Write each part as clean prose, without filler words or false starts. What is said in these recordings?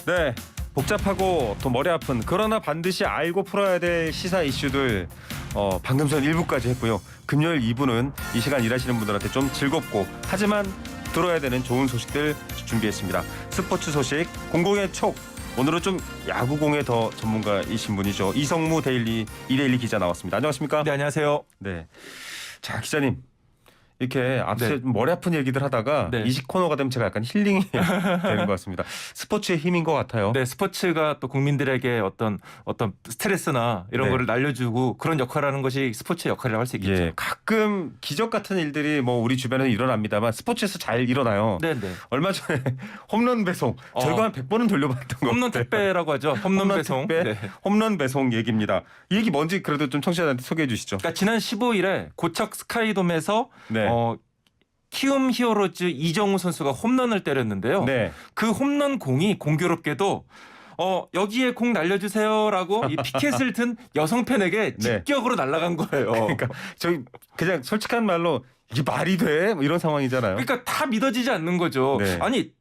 네, 복잡하고 또 머리 아픈 그러나 반드시 알고 풀어야 될 시사 이슈들 방금 전 1부까지 했고요. 금요일 2부는 이 시간 일하시는 분들한테 좀 즐겁고 하지만 들어야 되는 좋은 소식들 준비했습니다. 스포츠 소식 공공의 촉. 오늘은 좀 야구공의 더 전문가이신 분이죠. 이성무 이데일리 기자 나왔습니다. 안녕하십니까? 네, 안녕하세요. 네. 자, 기자님. 이렇게 앞서 네. 머리 아픈 얘기들 하다가 네. 이식 코너가 되면 제가 약간 힐링이 되는 것 같습니다. 스포츠의 힘인 것 같아요. 네, 스포츠가 또 국민들에게 어떤 스트레스나 이런 네. 거를 날려주고 그런 역할을 하는 것이 스포츠의 역할이라고 할 수 있겠죠. 예, 가끔 기적 같은 일들이 뭐 우리 주변에 일어납니다만 스포츠에서 잘 일어나요. 네, 네. 얼마 전에 홈런 배송 저희가 한 100번은 돌려봤던 거. 홈런 택배라고 하죠. 홈런 배송. 택배, 네. 홈런 배송 얘기입니다. 이 얘기 뭔지 그래도 좀 청취자들한테 소개해 주시죠. 그러니까 지난 15일에 고척 스카이돔에서 네. 키움 히어로즈 이정우 선수가 홈런을 때렸는데요. 네. 그 홈런 공이 공교롭게도 여기에 공 날려주세요라고 이 피켓을 든 여성 팬에게 네. 직격으로 날아간 거예요. 그러니까 저희 그냥 솔직한 말로 이게 말이 돼? 뭐 이런 상황이잖아요. 그러니까 다 믿어지지 않는 거죠. 네. 아니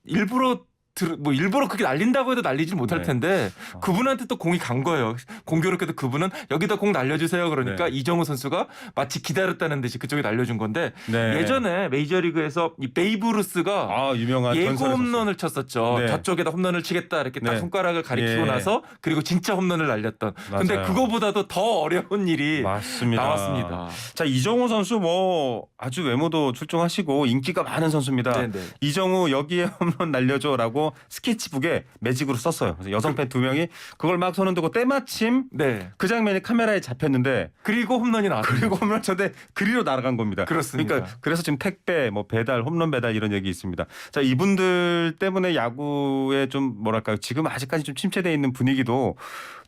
일부러 그렇게 날린다고 해도 날리지 못할 네. 텐데 그분한테 또 공이 간 거예요. 공교롭게도 그분은 여기다 공 날려주세요. 그러니까 네. 이정우 선수가 마치 기다렸다는 듯이 그쪽에 날려준 건데 네. 예전에 메이저리그에서 이 베이브 루스가 유명한 예고 전설의 선수. 홈런을 쳤었죠. 네. 저쪽에다 홈런을 치겠다 이렇게 딱 네. 손가락을 가리키고 예. 나서 그리고 진짜 홈런을 날렸던. 근데 맞아요. 그거보다도 더 어려운 일이 맞습니다. 나왔습니다. 자, 이정우 선수 뭐 아주 외모도 출중하시고 인기가 많은 선수입니다. 네네. 이정우 여기에 홈런 날려줘라고 스케치북에 매직으로 썼어요. 그래서 여성 팬 2명이 그걸 막 손을 들고 때마침 네. 그 장면이 카메라에 잡혔는데 그리고 홈런이 나왔어요. 그리고 홈런 쳤는데 그리로 날아간 겁니다. 그렇습니다. 그러니까 그래서 지금 택배, 뭐 배달, 홈런 배달 이런 얘기 있습니다. 자, 이분들 때문에 야구에 좀 뭐랄까요? 지금 아직까지 좀 침체되어 있는 분위기도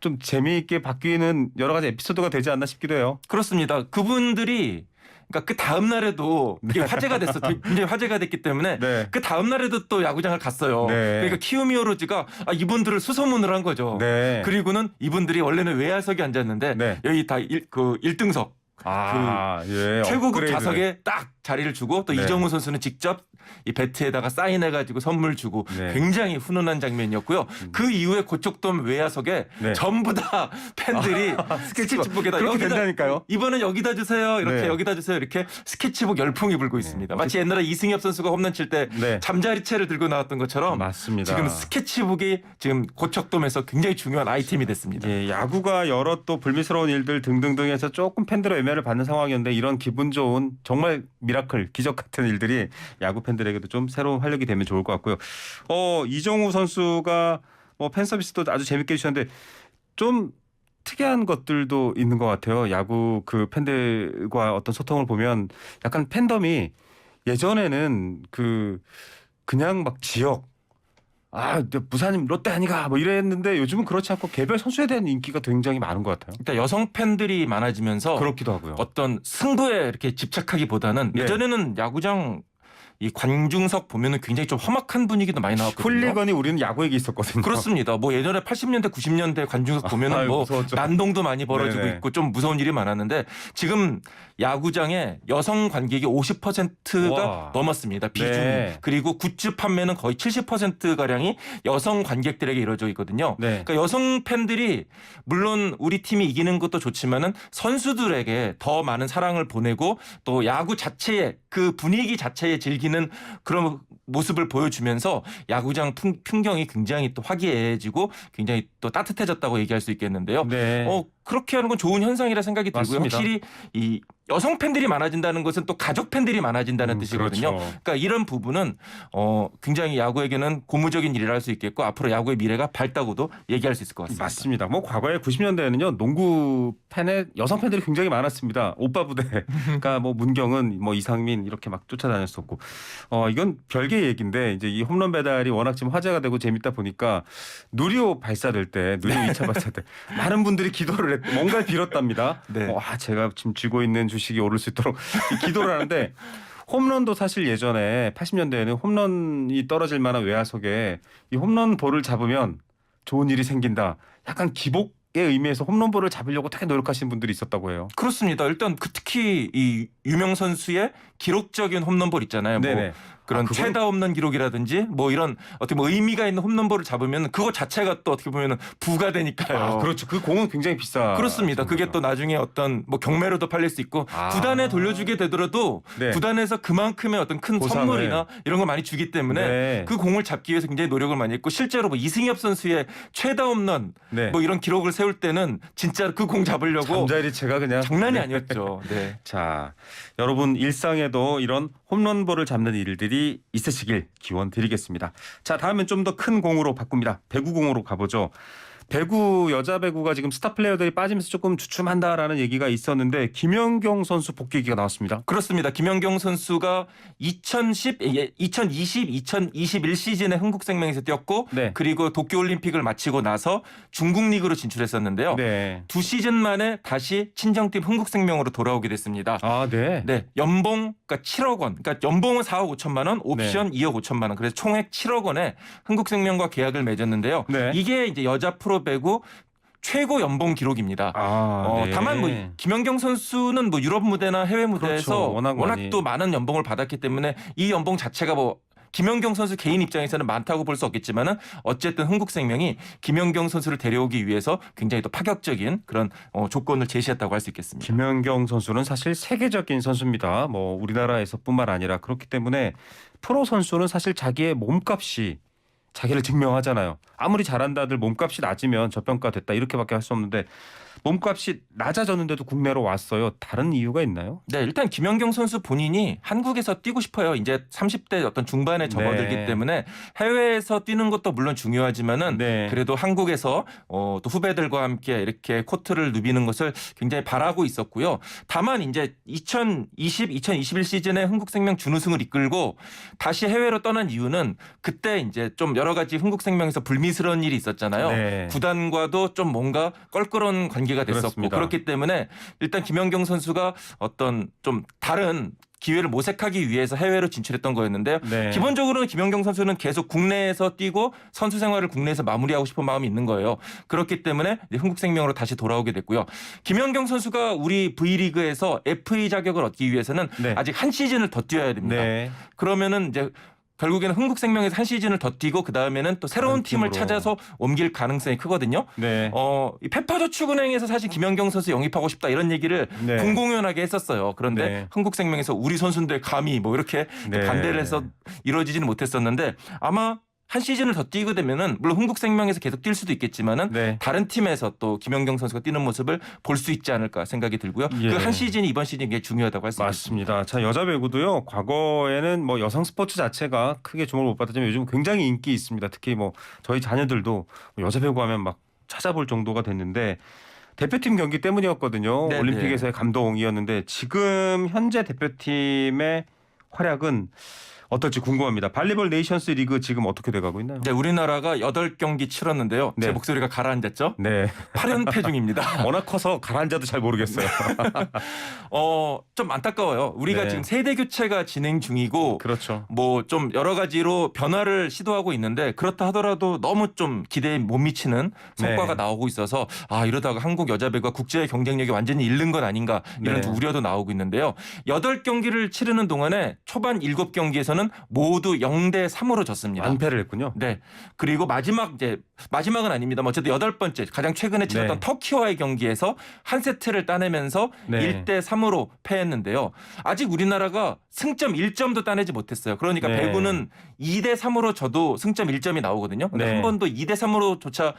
좀 재미있게 바뀌는 여러 가지 에피소드가 되지 않나 싶기도 해요. 그렇습니다. 그분들이 그러니까 그 다음 날에도 이게 화제가 됐어. 굉장히 화제가 됐기 때문에 네. 그 다음 날에도 또 야구장을 갔어요. 네. 그러니까 키움 히어로즈가 이분들을 수소문을 한 거죠. 네. 그리고는 이분들이 원래는 외야석에 앉았는데 네. 여기 다 1등석 예, 최고급 업그레이드. 좌석에 딱 자리를 주고 또 네. 이정우 선수는 직접 이 배트에다가 사인해가지고 선물 주고 네. 굉장히 훈훈한 장면이었고요. 그 이후에 고척돔 외야석에 네. 전부 다 팬들이 스케치북에다 그렇게 된다니까요. 이번엔 여기다 주세요. 이렇게 네. 여기다 주세요. 이렇게 스케치북 열풍이 불고 있습니다. 마치 옛날에 이승엽 선수가 홈런 칠 때 네. 잠자리채를 들고 나왔던 것처럼 맞습니다. 지금 스케치북이 지금 고척돔에서 굉장히 중요한 아이템이 됐습니다. 예, 야구가 여러 또 불미스러운 일들 등등등해서 조금 팬들의 외면을 받는 상황이었는데 이런 기분 좋은 정말 미라클 기적 같은 일들이 야구 팬들에게도 좀 새로운 활력이 되면 좋을 것 같고요. 이정우 선수가 뭐 팬 서비스도 아주 재밌게 해주셨는데 좀 특이한 것들도 있는 것 같아요. 야구 그 팬들과 어떤 소통을 보면 약간 팬덤이 예전에는 그냥 막 지역 부산님 롯데 아니가 뭐 이랬는데 요즘은 그렇지 않고 개별 선수에 대한 인기가 굉장히 많은 것 같아요. 일단 여성 팬들이 많아지면서 그렇기도 하고요. 어떤 승부에 이렇게 집착하기보다는 네. 예전에는 야구장 이 관중석 보면은 굉장히 좀 험악한 분위기도 많이 나왔거든요. 훌리건이 우리는 야구에게 있었거든요. 그렇습니다. 뭐 예전에 80년대 90년대 관중석 보면은 아유, 뭐 무서웠죠. 난동도 많이 벌어지고 네네. 있고 좀 무서운 일이 많았는데 지금 야구장에 여성 관객이 50%가 와. 넘었습니다. 비중이. 네. 그리고 굿즈 판매는 거의 70% 가량이 여성 관객들에게 이루어져 있거든요. 네. 그러니까 여성 팬들이 물론 우리 팀이 이기는 것도 좋지만은 선수들에게 더 많은 사랑을 보내고 또 야구 자체에 그 분위기 자체에 즐기는 그런 모습을 보여주면서 야구장 풍경이 굉장히 또 화기애애해지고 굉장히 또 따뜻해졌다고 얘기할 수 있겠는데요. 네. 그렇게 하는 건 좋은 현상이라 생각이 들고요. 맞습니다. 확실히 이 여성 팬들이 많아진다는 것은 또 가족 팬들이 많아진다는 뜻이거든요. 그렇죠. 그러니까 이런 부분은 굉장히 야구에게는 고무적인 일이라 할 수 있겠고 앞으로 야구의 미래가 밝다고도 얘기할 수 있을 것 같습니다. 맞습니다. 뭐 과거에 90년대에는요 농구 팬의 여성 팬들이 굉장히 많았습니다. 오빠 부대가 뭐 문경은 뭐 이상민 이렇게 막 쫓아다녔었고 이건 별개의 얘기인데 이제 이 홈런 배달이 워낙 지금 화제가 되고 재밌다 보니까 누리호 발사될 때 누리호 2차 발사 때 많은 분들이 기도를 했고 뭔가를 빌었답니다. 네. 제가 지금 쥐고 있는 주식이 오를 수 있도록 기도를 하는데. 홈런도 사실 예전에 80년대에는 홈런이 떨어질 만한 외야석에 이 홈런 볼을 잡으면 좋은 일이 생긴다. 약간 기복의 의미에서 홈런볼을 잡으려고 되게 노력하시는 분들이 있었다고 해요. 그렇습니다. 일단 특히 이 유명 선수의 기록적인 홈런볼 있잖아요. 뭐 네네. 그런 그건- 최다 홈런 기록이라든지 뭐 이런 어떻게 뭐 의미가 있는 홈런볼을 잡으면 그거 자체가 또 어떻게 보면 부가 되니까요. 그렇죠. 그 공은 굉장히 비싸. 그렇습니다. 그게 또 나중에 어떤 뭐 경매로도 팔릴 수 있고 구단에 돌려주게 되더라도 네. 구단에서 그만큼의 어떤 큰 보상을. 선물이나 이런 거 많이 주기 때문에 네. 그 공을 잡기 위해서 굉장히 노력을 많이 했고 실제로 뭐 이승엽 선수의 최다 홈런 네. 뭐 이런 기록을 세울 때는 진짜 그 공 잡으려고 잠자리채가 그냥 장난이 네. 아니었죠. 네. 자, 여러분 일상에도 이런 홈런볼을 잡는 일들이 있으시길 기원 드리겠습니다. 자, 다음엔 좀 더 큰 공으로 바꿉니다. 배구공으로 가보죠. 배구 여자 배구가 지금 스타 플레이어들이 빠지면서 조금 주춤한다라는 얘기가 있었는데 김연경 선수 복귀 얘기가 나왔습니다. 그렇습니다. 김연경 선수가 2020, 2021 시즌에 흥국생명에서 뛰었고 네. 그리고 도쿄올림픽을 마치고 나서 중국 리그로 진출했었는데요. 네. 2시즌 만에 다시 친정팀 흥국생명으로 돌아오게 됐습니다. 아, 네. 네, 연봉 그러니까 7억 원. 그러니까 연봉은 4억 5천만 원, 옵션 2억 5천만 원. 그래서 총액 7억 원에 흥국생명과 계약을 맺었는데요. 네. 이게 이제 여자 프로 배구 최고 연봉 기록입니다. 네. 다만 뭐 김연경 선수는 뭐 유럽 무대나 해외 무대에서 그렇죠. 워낙 많이. 또 많은 연봉을 받았기 때문에 이 연봉 자체가 뭐 김연경 선수 개인 입장에서는 많다고 볼 수 없겠지만은 어쨌든 흥국생명이 김연경 선수를 데려오기 위해서 굉장히 또 파격적인 그런 조건을 제시했다고 할 수 있겠습니다. 김연경 선수는 사실 세계적인 선수입니다. 뭐 우리나라에서뿐만 아니라 그렇기 때문에 프로 선수는 사실 자기의 몸값이 자기를 증명하잖아요. 아무리 잘한다들 몸값이 낮으면 저평가됐다 이렇게밖에 할 수 없는데 몸값이 낮아졌는데도 국내로 왔어요. 다른 이유가 있나요? 네, 일단 김연경 선수 본인이 한국에서 뛰고 싶어요. 이제 30대 어떤 중반에 접어들기 네. 때문에 해외에서 뛰는 것도 물론 중요하지만은 네. 그래도 한국에서 또 후배들과 함께 이렇게 코트를 누비는 것을 굉장히 바라고 있었고요. 다만 이제 2020, 2021 시즌에 흥국생명 준우승을 이끌고 다시 해외로 떠난 이유는 그때 이제 좀 여러 가지 흥국생명에서 불미스러운 일이 있었잖아요. 네. 구단과도 좀 뭔가 껄끄러운 관계가 됐었고 그렇습니다. 그렇기 때문에 일단 김연경 선수가 어떤 좀 다른 기회를 모색하기 위해서 해외로 진출했던 거였는데요. 네. 기본적으로는 김연경 선수는 계속 국내에서 뛰고 선수 생활을 국내에서 마무리하고 싶은 마음이 있는 거예요. 그렇기 때문에 이제 흥국생명으로 다시 돌아오게 됐고요. 김연경 선수가 우리 V리그에서 FA 자격을 얻기 위해서는 네. 아직 한 시즌을 더 뛰어야 됩니다. 네. 그러면은 이제 결국에는 흥국생명에서 한 시즌을 더 뛰고 그 다음에는 또 새로운 다른 팀을 팀으로. 찾아서 옮길 가능성이 크거든요. 네. 이 페퍼저축은행에서 사실 김연경 선수 영입하고 싶다 이런 얘기를 네. 공공연하게 했었어요. 그런데 네. 흥국생명에서 우리 선수인데 감히 뭐 이렇게 네. 반대를 해서 이루어지지는 못했었는데 아마 한 시즌을 더 뛰게 되면은 물론 흥국생명에서 계속 뛸 수도 있겠지만은 네. 다른 팀에서 또 김연경 선수가 뛰는 모습을 볼 수 있지 않을까 생각이 들고요. 예. 그 한 시즌이 이번 시즌이 굉장히 중요하다고 할 수 있습니다. 맞습니다. 자, 여자 배구도요. 과거에는 뭐 여성 스포츠 자체가 크게 주목을 못 받았지만 요즘 굉장히 인기 있습니다. 특히 뭐 저희 자녀들도 여자 배구 하면 막 찾아볼 정도가 됐는데 대표팀 경기 때문이었거든요. 네네. 올림픽에서의 감동이었는데 지금 현재 대표팀의 활약은 어떨지 궁금합니다. 발리볼 네이션스 리그 지금 어떻게 돼가고 있나요? 네, 우리나라가 8경기 치렀는데요. 네. 제 목소리가 가라앉았죠? 네. 8연패 중입니다. 워낙 커서 가라앉아도 잘 모르겠어요. 좀 안타까워요. 우리가 네. 지금 세대 교체가 진행 중이고 그렇죠. 뭐 좀 여러 가지로 변화를 시도하고 있는데 그렇다 하더라도 너무 좀 기대에 못 미치는 성과가 네. 나오고 있어서 이러다가 한국 여자 배구가 국제 경쟁력이 완전히 잃는 건 아닌가 이런 네. 우려도 나오고 있는데요. 8경기를 치르는 동안에 초반 7경기에서는 모두 0대 3으로 졌습니다. 완패를 했군요. 네. 그리고 마지막은 아닙니다. 어쨌든 8번째 가장 최근에 치렀던 네. 터키와의 경기에서 한 세트를 따내면서 네. 1대 3으로 패했는데요. 아직 우리나라가 승점 1점도 따내지 못했어요. 그러니까 네. 배구는 2대 3으로 져도 승점 1점이 나오거든요. 근데 네. 한 번도 2대 3으로조차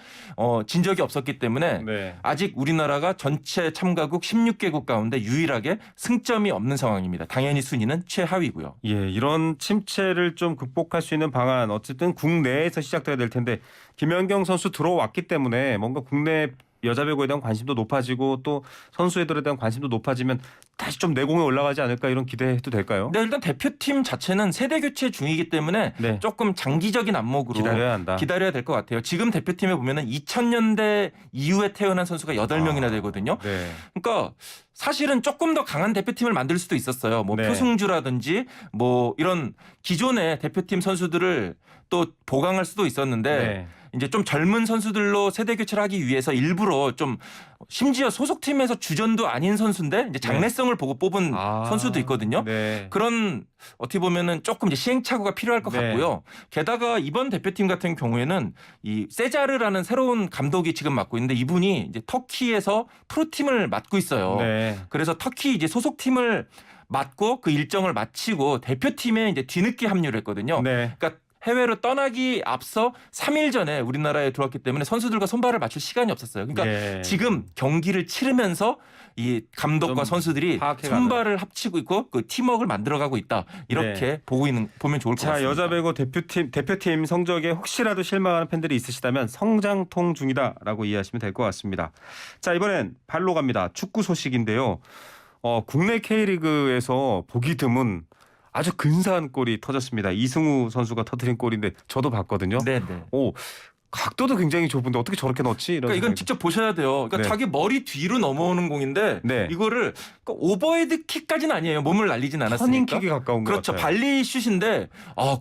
진 적이 없었기 때문에 네. 아직 우리나라가 전체 참가국 16개국 가운데 유일하게 승점이 없는 상황입니다. 당연히 순위는 최하위고요. 예, 이런 침체를 좀 극복할 수 있는 방안 어쨌든 국내에서 시작돼야 될 텐데 김연경 선수 들어왔기 때문에 뭔가 국내 여자 배구에 대한 관심도 높아지고 또 선수들에 대한 관심도 높아지면 다시 좀 내공에 올라가지 않을까 이런 기대해도 될까요? 네, 일단 대표팀 자체는 세대 교체 중이기 때문에 네. 조금 장기적인 안목으로 기다려야 한다. 기다려야 될 것 같아요. 지금 대표팀에 보면은 2000년대 이후에 태어난 선수가 8명이나 되거든요. 네. 그러니까 사실은 조금 더 강한 대표팀을 만들 수도 있었어요. 뭐 네. 표승주라든지 뭐 이런 기존의 대표팀 선수들을 또 보강할 수도 있었는데 네. 이제 좀 젊은 선수들로 세대 교체를 하기 위해서 일부러 좀 심지어 소속팀에서 주전도 아닌 선수인데 이제 장래성을 보고 뽑은 선수도 있거든요. 네. 그런 어떻게 보면은 조금 이제 시행착오가 필요할 것 네. 같고요. 게다가 이번 대표팀 같은 경우에는 이 세자르라는 새로운 감독이 지금 맡고 있는데 이분이 이제 터키에서 프로팀을 맡고 있어요. 네. 그래서 터키 이제 소속팀을 맡고 그 일정을 마치고 대표팀에 이제 뒤늦게 합류를 했거든요. 네. 그러니까 해외로 떠나기 앞서 3일 전에 우리나라에 들어왔기 때문에 선수들과 손발을 맞출 시간이 없었어요. 그러니까 네. 지금 경기를 치르면서 이 감독과 좀 선수들이 파악해가는. 손발을 합치고 있고 그 팀워크를 만들어가고 있다. 이렇게 보면 좋을 것 자, 같습니다. 여자 배구 대표팀 성적에 혹시라도 실망하는 팬들이 있으시다면 성장통 중이다라고 이해하시면 될 것 같습니다. 자, 이번엔 발로 갑니다. 축구 소식인데요. 국내 K리그에서 보기 드문 아주 근사한 골이 터졌습니다. 이승우 선수가 터뜨린 골인데 저도 봤거든요. 네네. 오, 각도도 굉장히 좁은데 어떻게 저렇게 넣지? 이런 그러니까 이건 생각이. 직접 보셔야 돼요. 그러니까 네. 자기 머리 뒤로 넘어오는 공인데 네. 이거를 그러니까 오버헤드 킥까지는 아니에요. 몸을 날리진 않았으니까. 터닝킥에 가까운 것 그렇죠. 같아요. 발리 슛인데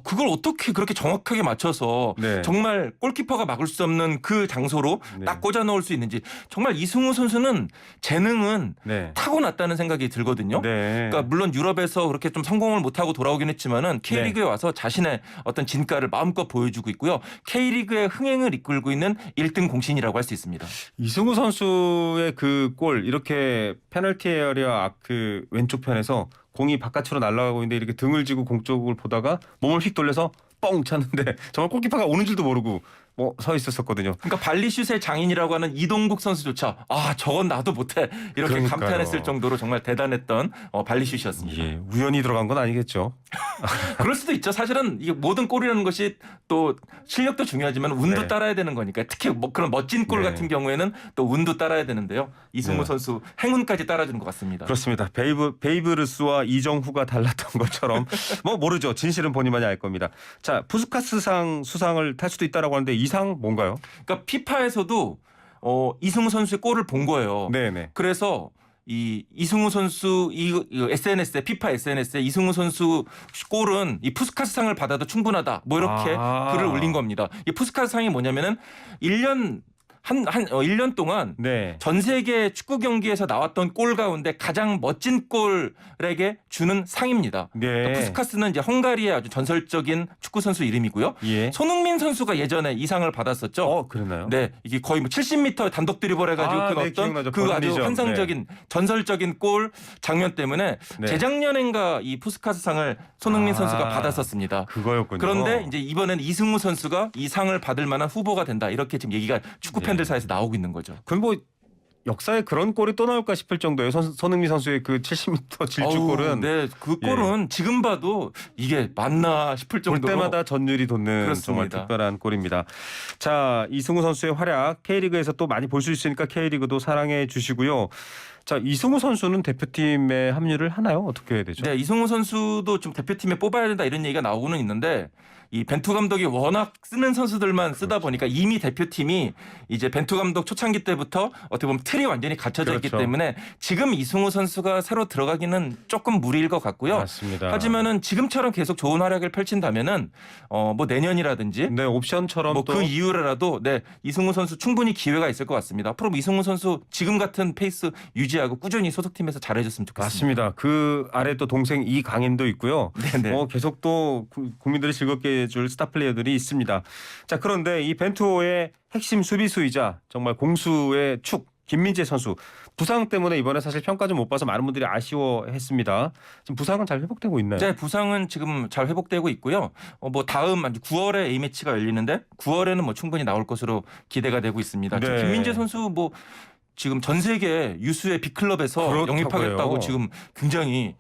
그걸 어떻게 그렇게 정확하게 맞춰서 네. 정말 골키퍼가 막을 수 없는 그 장소로 네. 딱 꽂아 넣을 수 있는지 정말 이승우 선수는 재능은 네. 타고났다는 생각이 들거든요. 네. 그러니까 물론 유럽에서 그렇게 좀 성공을 못하고 돌아오긴 했지만은 K리그에 와서 자신의 어떤 진가를 마음껏 보여주고 있고요. K리그의 흥행을 이끌고 있는 1등 공신이라고 할 수 있습니다. 이승우 선수의 그 골 이렇게 페널티 에어리어 아크 왼쪽 편에서 공이 바깥으로 날아가고 있는데 이렇게 등을 지고 공 쪽을 보다가 몸을 휙 돌려서 뻥 찼는데 정말 골키퍼가 오는 줄도 모르고 서 있었거든요. 그러니까 발리 슛의 장인이라고 하는 이동국 선수조차 저건 나도 못해 이렇게 그러니까요. 감탄했을 정도로 정말 대단했던 발리 슛이었습니다. 예, 우연히 들어간 건 아니겠죠. 그럴 수도 있죠. 사실은 이게 모든 골이라는 것이 또 실력도 중요하지만 운도 네. 따라야 되는 거니까 특히 그런 멋진 골 네. 같은 경우에는 또 운도 따라야 되는데요. 이승우 네. 선수 행운까지 따라주는 것 같습니다. 그렇습니다. 베이브루스와 이정후가 달랐던 것처럼 모르죠. 진실은 본인만이 알 겁니다. 자, 푸스카스상 수상을 탈 수도 있다라고 하는데 이 상 뭔가요? 그러니까 피파에서도 이승우 선수의 골을 본 거예요. 네네. 그래서 이승우 선수 SNS에 피파 SNS에 이승우 선수 골은 이 푸스카스상을 받아도 충분하다. 뭐 이렇게 글을 올린 겁니다. 이 푸스카스상이 뭐냐면은 1년 1년 동안 네. 전 세계 축구 경기에서 나왔던 골 가운데 가장 멋진 골에게 주는 상입니다. 네. 그러니까 푸스카스는 이제 헝가리의 아주 전설적인 축구 선수 이름이고요. 예. 손흥민 선수가 예전에 이 상을 받았었죠. 그랬나요? 네, 이게 거의 70m 단독 드리블 해가지고 네, 끊었던 기억나죠. 그 아주 버금리죠. 환상적인 전설적인 골 장면 때문에 네. 재작년엔가 이 푸스카스상을 손흥민 선수가 받았었습니다. 그거였군요. 그런데 이제 이번엔 이승우 선수가 이 상을 받을 만한 후보가 된다. 이렇게 지금 얘기가 축구 팬들 사이에서 나오고 있는 거죠. 그럼 역사에 그런 골이 또 나올까 싶을 정도의 손흥민 선수의 그 70m 질주골은 네, 그 골은 지금 봐도 이게 맞나 싶을 볼 정도로 때마다 전율이 돋는 그렇습니다. 정말 특별한 골입니다. 자, 이승우 선수의 활약 K리그에서 또 많이 볼 수 있으니까 K리그도 사랑해 주시고요. 자, 이승우 선수는 대표팀에 합류를 하나요? 어떻게 해야 되죠? 네, 이승우 선수도 좀 대표팀에 뽑아야 된다 이런 얘기가 나오고는 있는데 이 벤투 감독이 워낙 쓰는 선수들만 쓰다 보니까 이미 대표팀이 이제 벤투 감독 초창기 때부터 어떻게 보면 틀이 완전히 갖춰져 있기 그렇죠. 때문에 지금 이승우 선수가 새로 들어가기는 조금 무리일 것 같고요. 맞습니다. 하지만은 지금처럼 계속 좋은 활약을 펼친다면은 뭐 내년이라든지 네, 옵션처럼 뭐 또 그 이후라도 이승우 선수 충분히 기회가 있을 것 같습니다. 앞으로 이승우 선수 지금 같은 페이스 유지하고 꾸준히 소속팀에서 잘해줬으면 좋겠습니다. 맞습니다. 그 아래 또 동생 이강인도 있고요. 네네. 계속 또 국민들이 즐겁게 해줄 스타 플레이어들이 있습니다. 자, 그런데 이 벤투호의 핵심 수비수이자 정말 공수의 축 김민재 선수 부상 때문에 이번에 사실 평가 좀 못 봐서 많은 분들이 아쉬워했습니다. 지금 부상은 잘 회복되고 있나요? 네, 부상은 지금 잘 회복되고 있고요. 뭐 다음 9월에 A 매치가 열리는데 9월에는 뭐 충분히 나올 것으로 기대가 되고 있습니다. 네. 김민재 선수 지금 전 세계 유수의 빅클럽에서 그렇다고요. 영입하겠다고 지금 굉장히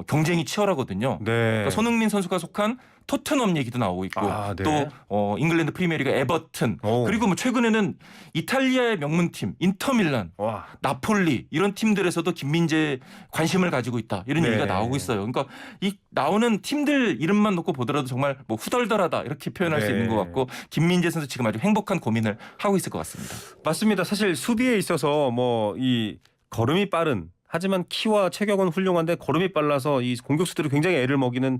경쟁이 치열하거든요. 네. 그러니까 손흥민 선수가 속한 토트넘 얘기도 나오고 있고 네. 또 잉글랜드 프리미어리그 에버튼 그리고 뭐 최근에는 이탈리아의 명문팀 인터밀란 와. 나폴리 이런 팀들에서도 김민재 관심을 가지고 있다 이런 네. 얘기가 나오고 있어요. 그러니까 이 나오는 팀들 이름만 놓고 보더라도 정말 후덜덜하다 이렇게 표현할 수 네. 있는 것 같고 김민재 선수 지금 아주 행복한 고민을 하고 있을 것 같습니다. 맞습니다. 사실 수비에 있어서 이 걸음이 빠른 하지만 키와 체격은 훌륭한데 걸음이 빨라서 이 공격수들이 굉장히 애를 먹이는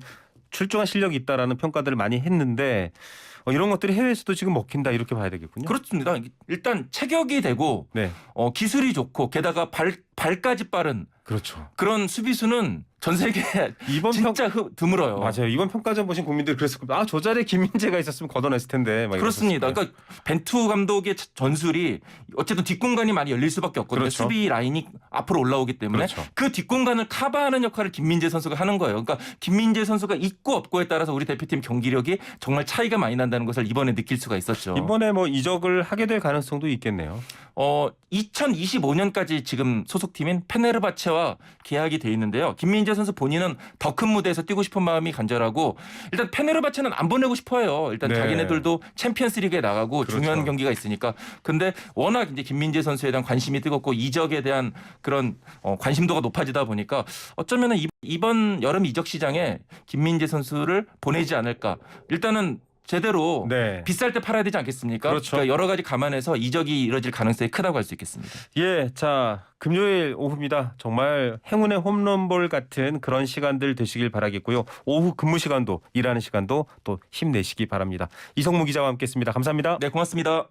출중한 실력이 있다라는 평가들을 많이 했는데 이런 것들이 해외에서도 지금 먹힌다 이렇게 봐야 되겠군요. 그렇습니다. 일단 체격이 되고 네. 기술이 좋고 게다가 발까지 빠른 그렇죠. 그런 수비수는 전 세계에 이번 진짜 드물어요. 맞아요. 이번 평가전 보신 국민들 그랬을 겁니다. 저 자리에 김민재가 있었으면 걷어냈을 텐데. 막 그렇습니다. 이랬었을 거예요. 그러니까 벤투 감독의 전술이 어쨌든 뒷공간이 많이 열릴 수밖에 없거든요. 그렇죠. 수비 라인이 앞으로 올라오기 때문에 그렇죠. 그 뒷공간을 커버하는 역할을 김민재 선수가 하는 거예요. 그러니까 김민재 선수가 있고 없고에 따라서 우리 대표팀 경기력이 정말 차이가 많이 난다는 것을 이번에 느낄 수가 있었죠. 이번에 뭐 이적을 하게 될 가능성도 있겠네요. 2025년까지 지금 소속팀인 페네르바체와 계약이 돼 있는데요. 김민재 선수 본인은 더 큰 무대에서 뛰고 싶은 마음이 간절하고 일단 페네르바체는 안 보내고 싶어요. 일단 네. 자기네들도 챔피언스리그에 나가고 그렇죠. 중요한 경기가 있으니까. 근데 워낙 이제 김민재 선수에 대한 관심이 뜨겁고 이적에 대한 그런 관심도가 높아지다 보니까 어쩌면은 이번 여름 이적 시장에 김민재 선수를 보내지 않을까. 일단은 제대로 네. 비쌀 때 팔아야 되지 않겠습니까? 그렇죠. 그러니까 여러 가지 감안해서 이적이 이뤄질 가능성이 크다고 할 수 있겠습니다. 예, 자 금요일 오후입니다. 정말 행운의 홈런볼 같은 그런 시간들 되시길 바라겠고요. 오후 근무 시간도 일하는 시간도 또 힘내시기 바랍니다. 이성무 기자와 함께했습니다. 감사합니다. 네, 고맙습니다.